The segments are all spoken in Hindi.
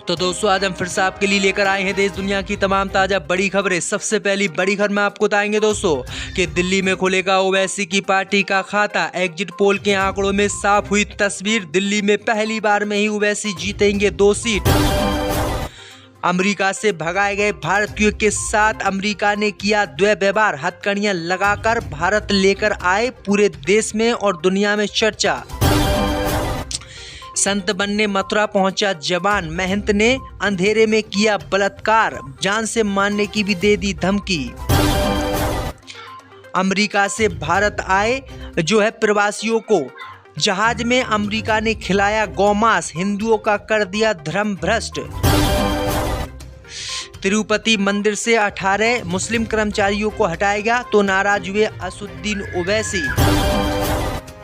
तो दोस्तों आज हम फिर से आपके लिए लेकर आए हैं देश दुनिया की तमाम ताजा बड़ी खबरें। सबसे पहली बड़ी खबर में आपको बताएंगे दोस्तों कि दिल्ली में खुलेगा ओवैसी की पार्टी का खाता। एग्जिट पोल के आंकड़ों में साफ हुई तस्वीर। दिल्ली में पहली बार में ही ओवैसी जीतेंगे 2 सीट। अमेरिका से भगाए गए भारतीयों के साथ अमेरिका ने किया दुर्व्यवहार। हथकड़ियां लगाकर भारत लेकर आए। पूरे देश में और दुनिया में चर्चा। संत बनने मथुरा पहुंचा जवान। महंत ने अंधेरे में किया बलात्कार। जान से मारने की भी दे दी धमकी। अमेरिका से भारत आए प्रवासियों को जहाज में अमेरिका ने खिलाया गौमांस। हिंदुओं का कर दिया धर्म भ्रष्ट। तिरुपति मंदिर से 18 मुस्लिम कर्मचारियों को हटाया गया तो नाराज हुए असदुद्दीन ओवैसी।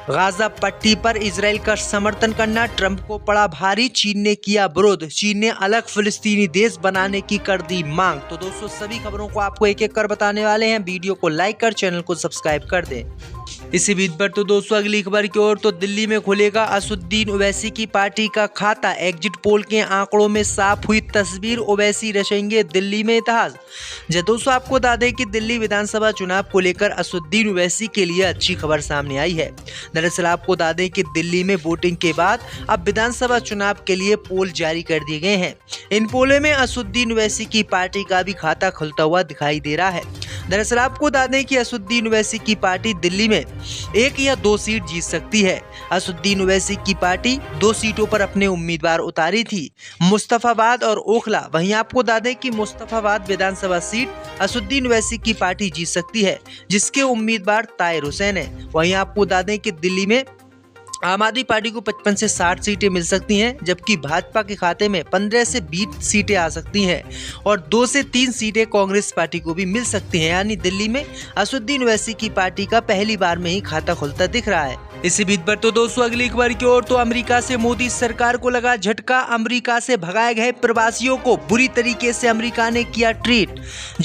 गाजा पट्टी पर इजराइल का समर्थन करना ट्रंप को पड़ा भारी। चीन ने किया विरोध। चीन ने अलग फिलिस्तीनी देश बनाने की कर दी मांग। तो दोस्तों सभी खबरों को आपको एक एक कर बताने वाले हैं। वीडियो को लाइक कर चैनल को सब्सक्राइब कर दें। इसी बीच पर तो दोस्तों अगली खबर की ओर तो दिल्ली में खुलेगा असदुद्दीन ओवैसी की पार्टी का खाता। एग्जिट पोल के आंकड़ों में साफ हुई तस्वीर। ओवैसी रचेंगे दिल्ली में इतिहास। दोस्तों आपको बता दें कि दिल्ली विधानसभा चुनाव को लेकर असदुद्दीन ओवैसी के लिए अच्छी खबर सामने आई है। दरअसल आपको बता दें कि दिल्ली में वोटिंग के बाद अब विधानसभा चुनाव के लिए पोल जारी कर दिए गए हैं। इन पोलों में असदुद्दीन ओवैसी की पार्टी का भी खाता खुलता हुआ दिखाई दे रहा है। दरअसल आपको बता दें कि असदुद्दीन ओवैसी की पार्टी दिल्ली में 1 या 2 सीट जीत सकती है। असदुद्दीन ओवैसी की पार्टी 2 सीटों पर अपने उम्मीदवार उतारी थी, मुस्तफाबाद और ओखला। वहीं आपको बता दें कि मुस्तफाबाद विधानसभा सीट असदुद्दीन ओवैसी की पार्टी जीत सकती है, जिसके उम्मीदवार ताहिर हुसैन है। वहीं आपको बता दें कि दिल्ली में आम आदमी पार्टी को 55 से 60 सीटें मिल सकती हैं, जबकि भाजपा के खाते में 15 से 20 सीटें आ सकती हैं और 2 से 3 सीटें कांग्रेस पार्टी को भी मिल सकती हैं। यानी दिल्ली में असदुद्दीन ओवैसी की पार्टी का पहली बार में ही खाता खुलता दिख रहा है। इसी बीच पर तो दोस्तों अगली खबर की ओर तो अमेरिका से मोदी सरकार को लगा झटका। अमेरिका से भगाए गए प्रवासियों को बुरी तरीके से अमेरिका ने किया ट्रीट।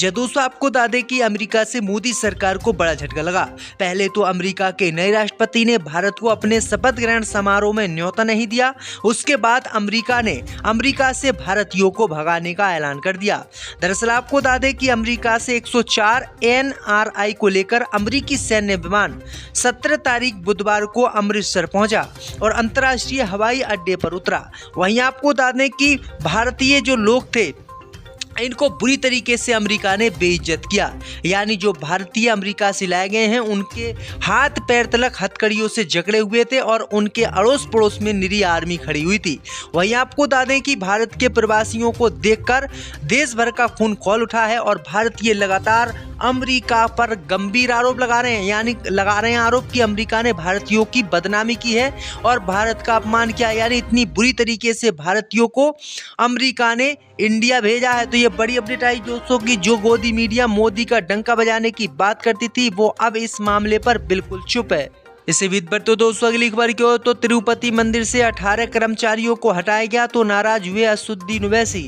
दोस्तों आपको बता दें कि अमेरिका से मोदी सरकार को बड़ा झटका लगा। पहले तो अमेरिका के नए राष्ट्रपति ने भारत को अपने शपथ ग्रहण समारोह में न्योता नहीं दिया। उसके बाद अमेरिका ने अमेरिका से भारतीयों को भगाने का ऐलान कर दिया। दरअसल आपको बता दें कि अमेरिका से 104 NRI को लेकर अमेरिकी सैन्य विमान 17 तारीख बुधवार को अमृतसर पहुंचा और अंतर्राष्ट्रीय हवाई अड्डे पर उतरा। वहीं आपको बता दें कि भारतीय जो लोग थे इनको बुरी तरीके से अमेरिका ने बेइज्जत किया। यानी जो भारतीय अमेरिका से लाए गए हैं उनके हाथ पैर तलक हथकड़ियों से जकड़े हुए थे और उनके अड़ोस पड़ोस में निरी आर्मी खड़ी हुई थी। वहीं आपको बता दें कि भारत के प्रवासियों को देखकर देश भर का खून खौल उठा है और भारतीय लगातार अमेरिका पर गंभीर आरोप लगा रहे हैं। यानी लगा रहे हैं आरोप कि अमेरिका ने भारतीयों की बदनामी की है और भारत का अपमान किया। यानी इतनी बुरी तरीके से भारतीयों को अमेरिका ने इंडिया भेजा है। तो ये बड़ी अपडेट आई दोस्तों की जो गोदी मीडिया मोदी का डंका बजाने की बात करती थी वो अब इस मामले पर बिल्कुल चुप है। इसी बीच पर तो दोस्तों अगली खबर की ओर तो तिरुपति मंदिर से 18 कर्मचारियों को हटाया गया तो नाराज हुए असदुद्दीन ओवैसी।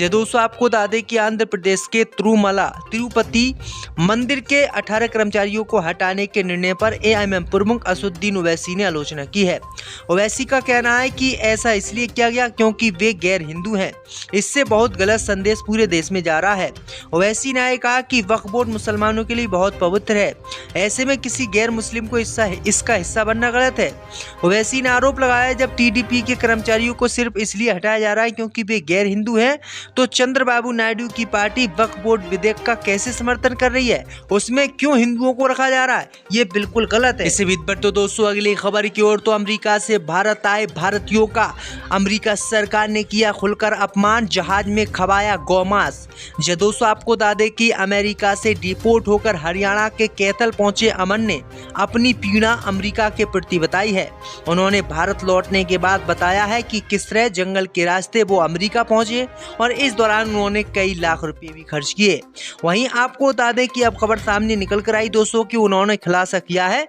दोस्तों आपको बता दें कि आंध्र प्रदेश के तिरुपति मंदिर के 18 कर्मचारियों को हटाने के निर्णय पर AIMM प्रमुख असदुद्दीन ओवैसी ने आलोचना की है। ओवैसी का कहना है कि ऐसा इसलिए किया गया क्योंकि वे गैर हिंदू हैं। इससे बहुत गलत संदेश पूरे देश में जा रहा है। ओवैसी ने कहा कि वक्फ बोर्ड मुसलमानों के लिए बहुत पवित्र है, ऐसे में किसी गैर मुस्लिम को इसका हिस्सा बनना गलत है। ओवैसी ने आरोप लगाया जब TDP के कर्मचारियों को सिर्फ इसलिए हटाया जा रहा है क्योंकि वे गैर हिंदू हैं तो चंद्रबाबू नायडू की पार्टी वक्फ बोर्ड विधेयक का कैसे समर्थन कर रही है, उसमें क्यों हिंदुओं को रखा जा रहा है, ये बिल्कुल गलत है। इसी बीच पर तो दोस्तों अगली खबर की ओर तो अमेरिका से भारत आए भारतीयों का अमेरिका सरकार ने किया खुलकर अपमान। जहाज में खवाया गौमांस। दोस्तों आपको बता दें कि अमेरिका से डिपोर्ट होकर हरियाणा के कैथल पहुंचे अमन ने अपनी पीड़ा अमेरिका के प्रति बताई है। उन्होंने भारत लौटने के बाद बताया है कि किस तरह जंगल के रास्ते वो अमेरिका पहुंचे और इस दौरान उन्होंने कई लाख रुपए भी खर्च किए। वहीं आपको बता दें कि अब खबर सामने निकल कर आई दोस्तों कि उन्होंने खुलासा किया है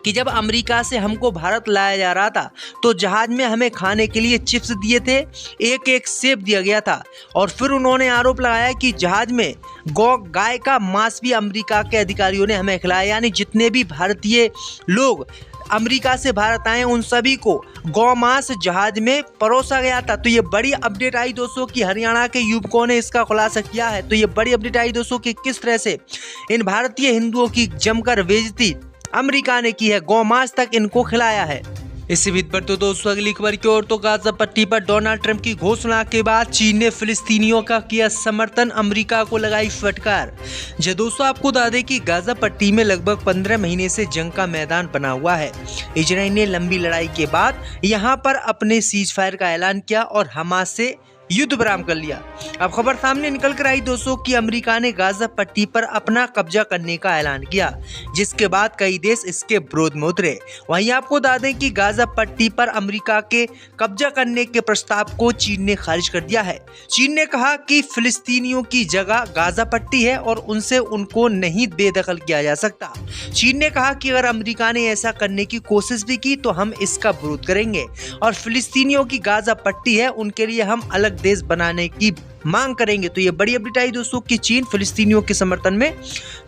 कि जब अमेरिका से हमको भारत लाया जा रहा था तो जहाज में हमें खाने के लिए चिप्स दिए थे, एक सेब दिया गया था और फिर उन्होंने आरोप लगाया कि जहाज में गाय का मांस भी अमेरिका के अधिकारियों ने हमें खिलाया। यानी जितने भी भारतीय लोग अमेरिका से भारत आए उन सभी को गौमांस जहाज में परोसा गया था। तो ये बड़ी अपडेट आई दोस्तों कि हरियाणा के युवकों ने इसका खुलासा किया है। तो ये बड़ी अपडेट आई दोस्तों कि किस तरह से इन भारतीय हिंदुओं की जमकर बेइज्जती अमेरिका ने की है, गौमांस तक इनको खिलाया है। इसी बीच पर तो दोस्तों अगली खबर की ओर तो गाजा पट्टी पर डोनाल्ड ट्रंप की घोषणा के बाद चीन ने फिलिस्तीनियों का किया समर्थन, अमेरिका को लगाई फटकार। जो दोस्तों आपको बता दें कि गाजा पट्टी में लगभग 15 महीने से जंग का मैदान बना हुआ है। इजराइल ने लंबी लड़ाई के बाद यहां पर अपने सीज फायर का ऐलान किया और हमास से युद्ध विराम कर लिया। अब खबर सामने निकल कर आई दोस्तों कि अमेरिका ने गाजा पट्टी पर अपना कब्जा करने का ऐलान किया, जिसके बाद कई देश इसके विरोध में उतरे। वहीं आपको बता दें कि गाजा पट्टी पर अमेरिका के कब्जा करने के प्रस्ताव को चीन ने खारिज कर दिया है। चीन ने कहा कि फिलिस्तीनियों की जगह गाजा पट्टी है और उनसे उनको नहीं बेदखल किया जा सकता। चीन ने कहा कि अगर अमेरिका ने ऐसा करने की कोशिश भी की तो हम इसका विरोध करेंगे और फिलिस्तीनियों की गाजा पट्टी है उनके लिए हम अलग देश बनाने की मांग करेंगे। तो ये बड़ी अपडेट आई दोस्तों कि चीन फिलिस्तीनियों के समर्थन में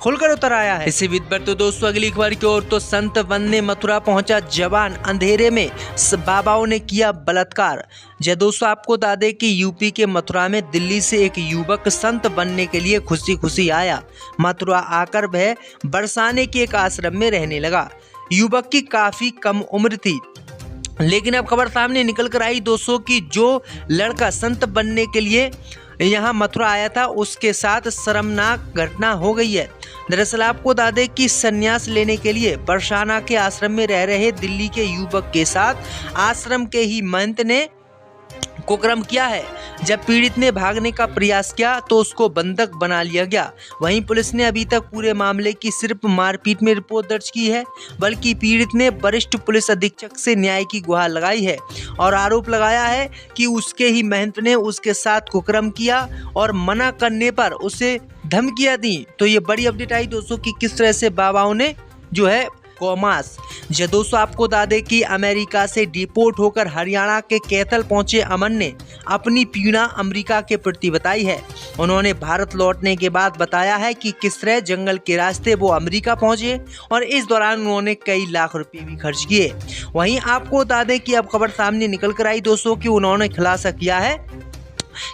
खुलकर उतर आया है। इसी बीच पर तो दोस्तों अगली खबर की ओर तो संत बनने मथुरा पहुंचा जवान, अंधेरे में बाबाओं ने किया बलात्कार। जय दोस्तों आपको बता दें कि यूपी के मथुरा में दिल्ली से एक युवक संत बनने के लिए खुशी खुशी आया। मथुरा आकर वह बरसाने के एक आश्रम में रहने लगा। युवक की काफी कम उम्र थी, लेकिन अब खबर सामने निकल कर आई दोस्तों कि जो लड़का संत बनने के लिए यहाँ मथुरा आया था उसके साथ शर्मनाक घटना हो गई है। दरअसल आपको बता दें कि संन्यास लेने के लिए बरसाना के आश्रम में रह रहे दिल्ली के युवक के साथ आश्रम के ही महंत ने कुकर्म किया है। जब पीड़ित ने भागने का प्रयास किया तो उसको बंधक बना लिया गया। वहीं पुलिस ने अभी तक पूरे मामले की सिर्फ मारपीट में रिपोर्ट दर्ज की है, बल्कि पीड़ित ने वरिष्ठ पुलिस अधीक्षक से न्याय की गुहार लगाई है और आरोप लगाया है कि उसके ही महंत ने उसके साथ कुकर्म किया और मना करने पर उसे धमकियां दी। तो ये बड़ी अपडेट आई दोस्तों कि किस तरह से बाबाओं ने जो है गौमांस। जो दोस्तों आपको बता दें कि अमेरिका से डिपोर्ट होकर हरियाणा के कैथल पहुंचे अमन ने अपनी पीड़ा अमेरिका के प्रति बताई है। उन्होंने भारत लौटने के बाद बताया है कि किस तरह जंगल के रास्ते वो अमेरिका पहुंचे और इस दौरान उन्होंने कई लाख रुपए भी खर्च किए। वहीं आपको बता दें कि अब खबर सामने निकल कर आई दोस्तों कि उन्होंने खुलासा किया है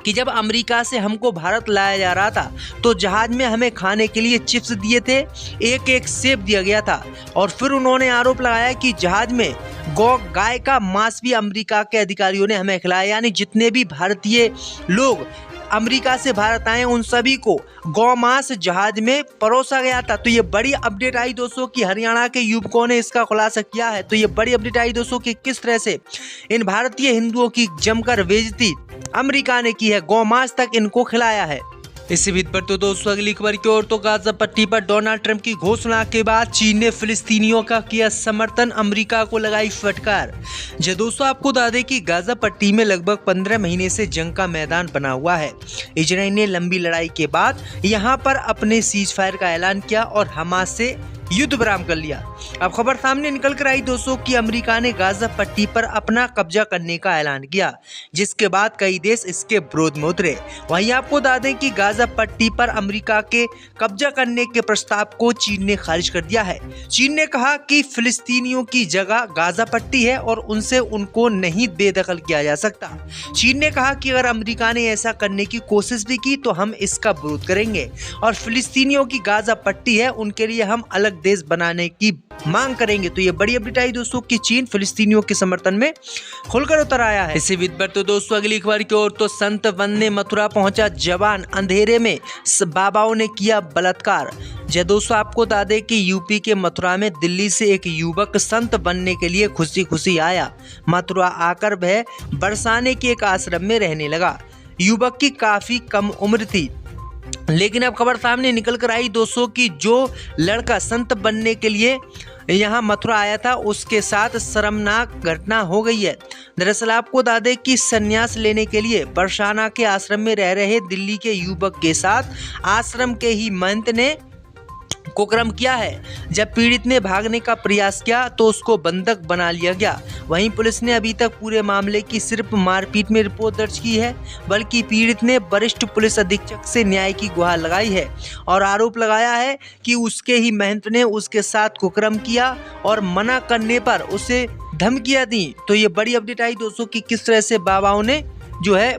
कि जब अमेरिका से हमको भारत लाया जा रहा था तो जहाज में हमें खाने के लिए चिप्स दिए थे, एक एक सेब दिया गया था। और फिर उन्होंने आरोप लगाया कि जहाज में गाय का मांस भी अमेरिका के अधिकारियों ने हमें खिलाया। यानी जितने भी भारतीय लोग अमेरिका से भारत आए उन सभी को गौमांस जहाज में परोसा गया था। तो ये बड़ी अपडेट आई दोस्तों कि हरियाणा के युवकों ने इसका खुलासा किया है। तो ये बड़ी अपडेट आई दोस्तों कि किस तरह से इन भारतीय हिंदुओं की जमकर बेइज्जती अमेरिका ने की है, गौमांस तक इनको खिलाया है। इसी बीच पर तो दोस्तों अगली खबर की ओर तो गाजा पट्टी पर डोनाल्ड ट्रंप की घोषणा के बाद चीन ने फिलिस्तीनियों का किया समर्थन, अमेरिका को लगाई फटकार। जो दोस्तों आपको बता दें कि गाजा पट्टी में लगभग 15 महीने से जंग का मैदान बना हुआ है। इजराइल ने लंबी लड़ाई के बाद यहां पर अपने सीज फायर का ऐलान किया और हमास से युद्ध विराम कर लिया। अब खबर सामने निकल कर आई दोस्तों कि अमेरिका ने गाजा पट्टी पर अपना कब्जा करने का ऐलान किया, जिसके बाद कई देश इसके विरोध में उतरे। वहीं आपको बता दें कि गाजा पट्टी पर अमेरिका के कब्जा करने के प्रस्ताव को चीन ने खारिज कर दिया है। चीन ने कहा कि फिलिस्तीनियों की जगह गाजा पट्टी है और उनसे उनको नहीं बेदखल किया जा सकता। चीन ने कहा कि अगर अमेरिका ने ऐसा करने की कोशिश भी की तो हम इसका विरोध करेंगे और फिलिस्तीनियों की गाजा पट्टी है उनके लिए हम अलग देश बनाने की मांग करेंगे। तो ये बड़ी अपडेट आई दोस्तों कि चीन फिलिस्तीनियों के समर्थन में खुलकर उतर आया है। इसी बीच पर तो दोस्तों अगली खबर की ओर तो संत बनने मथुरा पहुंचा जवान, अंधेरे में बाबाओं ने किया बलात्कार। जय दोस्तों आपको बता दें कि यूपी के मथुरा में दिल्ली से एक युवक संत बनने के लिए खुशी खुशी आया। मथुरा आकर वह बरसाने के एक आश्रम में रहने लगा। युवक की काफी कम उम्र थी, लेकिन अब खबर सामने निकल कर आई दोस्तों कि जो लड़का संत बनने के लिए यहाँ मथुरा आया था उसके साथ शर्मनाक घटना हो गई है। दरअसल आपको बता दें कि संन्यास लेने के लिए बरसाना के आश्रम में रह रहे दिल्ली के युवक के साथ आश्रम के ही महंत ने कुकर्म किया है। जब पीड़ित ने भागने का प्रयास किया तो उसको बंधक बना लिया गया। वहीं पुलिस ने अभी तक पूरे मामले की सिर्फ मारपीट में रिपोर्ट दर्ज की है, बल्कि पीड़ित ने वरिष्ठ पुलिस अधीक्षक से न्याय की गुहार लगाई है और आरोप लगाया है कि उसके ही महंत ने उसके साथ कुकर्म किया और मना करने पर उसे धमकियां दी। तो ये बड़ी अपडेट आई दोस्तों कि किस तरह से बाबाओं ने जो है